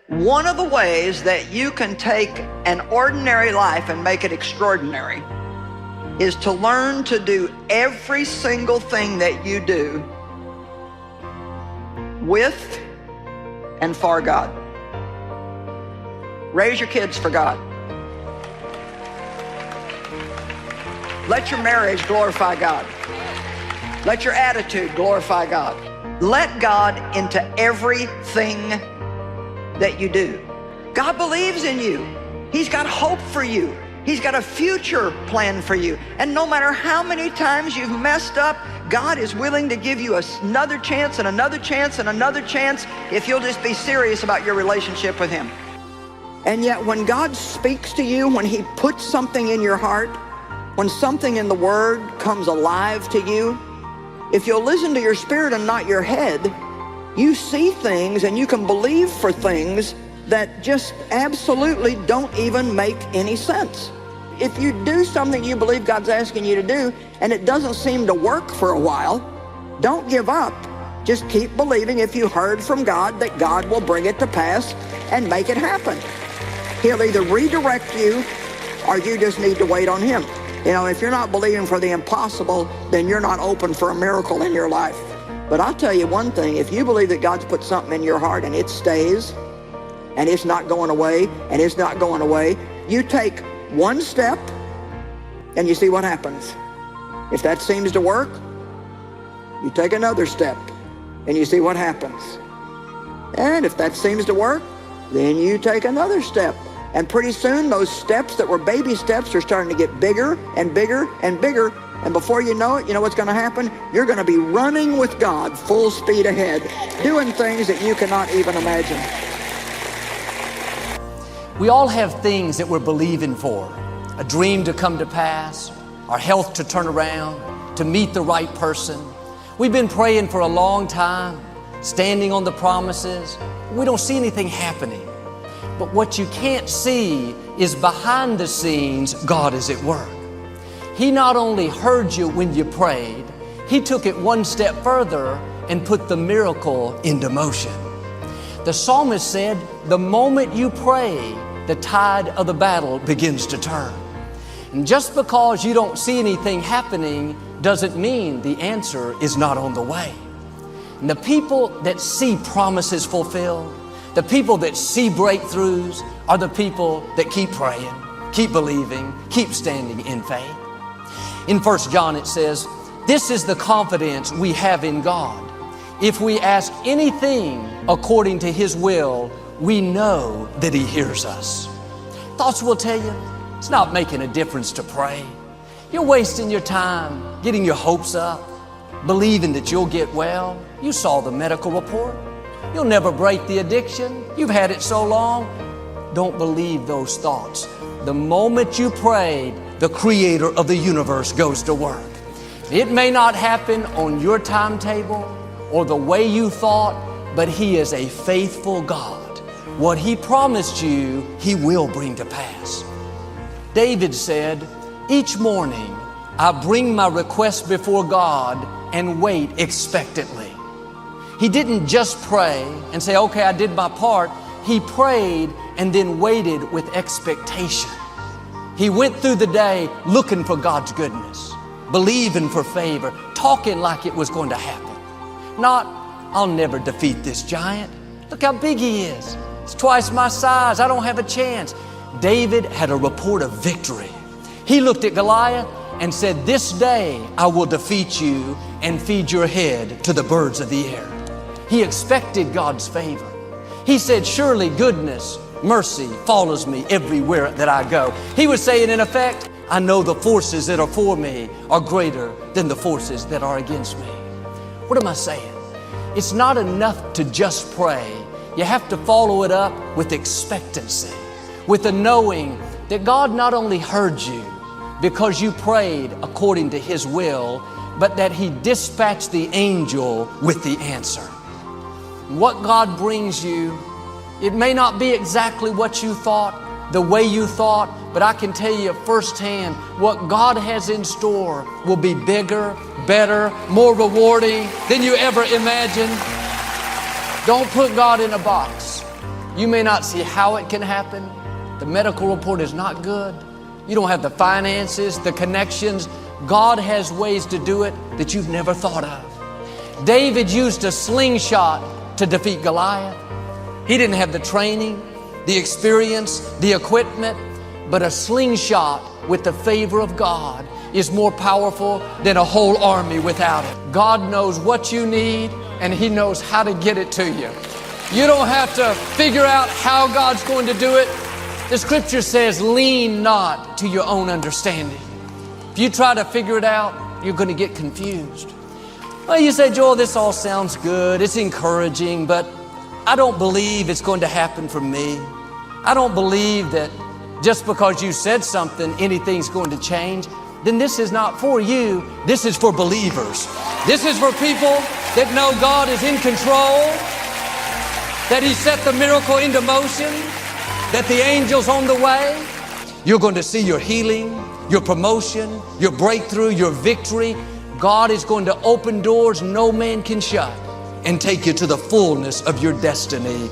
One of the ways that you can take an ordinary life and make it extraordinary is to learn to do every single thing that you do with and for God. Raise your kids for God. Let your marriage glorify God. Let your attitude glorify God. Let God into everything that you do. God believes in you. He's got hope for you. He's got a future plan for you. And no matter how many times you've messed up, God is willing to give you another chance and another chance and another chance if you'll just be serious about your relationship with Him. And yet when God speaks to you, when He puts something in your heart, when something in the Word comes alive to you, if you'll listen to your spirit and not your head, you see things and you can believe for things that just absolutely don't even make any sense. If you do something you believe God's asking you to do and it doesn't seem to work for a while, don't give up. Just keep believing if you heard from God that God will bring it to pass and make it happen. He'll either redirect you or you just need to wait on Him. You know, if you're not believing for the impossible, then you're not open for a miracle in your life. But I'll tell you one thing, if you believe that God's put something in your heart and it stays, and it's not going away, and it's not going away, you take one step and you see what happens. If that seems to work, you take another step and you see what happens. And if that seems to work, then you take another step. And pretty soon those steps that were baby steps are starting to get bigger and bigger and bigger. And before you know it, you know what's going to happen? You're going to be running with God full speed ahead, doing things that you cannot even imagine. We all have things that we're believing for. A dream to come to pass, our health to turn around, to meet the right person. We've been praying for a long time, standing on the promises. We don't see anything happening. But what you can't see is behind the scenes, God is at work. He not only heard you when you prayed, He took it one step further and put the miracle into motion. The psalmist said, the moment you pray, the tide of the battle begins to turn. And just because you don't see anything happening doesn't mean the answer is not on the way. And the people that see promises fulfilled, the people that see breakthroughs are the people that keep praying, keep believing, keep standing in faith. In 1 John it says, this is the confidence we have in God. If we ask anything according to His will, we know that He hears us. Thoughts will tell you, it's not making a difference to pray. You're wasting your time getting your hopes up, believing that you'll get well. You saw the medical report. You'll never break the addiction. You've had it so long. Don't believe those thoughts. The moment you prayed, the Creator of the universe goes to work. It may not happen on your timetable or the way you thought, but He is a faithful God. What He promised you, He will bring to pass. David said, each morning I bring my request before God and wait expectantly. He didn't just pray and say, okay, I did my part. He prayed and then waited with expectation. He went through the day looking for God's goodness, believing for favor, talking like it was going to happen. Not, I'll never defeat this giant. Look how big he is. It's twice my size. I don't have a chance. David had a report of victory. He looked at Goliath and said, this day I will defeat you and feed your head to the birds of the air. He expected God's favor. He said, surely goodness, mercy follows me everywhere that I go. He was saying, in effect, I know the forces that are for me are greater than the forces that are against me. What am I saying? It's not enough to just pray. You have to follow it up with expectancy, with the knowing that God not only heard you because you prayed according to His will, but that He dispatched the angel with the answer. What God brings you, it may not be exactly what you thought, the way you thought, but I can tell you firsthand, what God has in store will be bigger, better, more rewarding than you ever imagined. Don't put God in a box. You may not see how it can happen. The medical report is not good. You don't have the finances, the connections. God has ways to do it that you've never thought of. David used a slingshot to defeat Goliath. He didn't have the training, the experience, the equipment, but a slingshot with the favor of God is more powerful than a whole army without it. God knows what you need, and He knows how to get it to you. You don't have to figure out how God's going to do it. The scripture says, lean not to your own understanding. If you try to figure it out, you're going to get confused. Well, you say, Joel, this all sounds good. It's encouraging, but I don't believe it's going to happen for me. I don't believe that just because you said something, anything's going to change. Then this is not for you. This is for believers. This is for people that know God is in control, that He set the miracle into motion, that the angel's on the way. You're going to see your healing, your promotion, your breakthrough, your victory. God is going to open doors no man can shut and take you to the fullness of your destiny.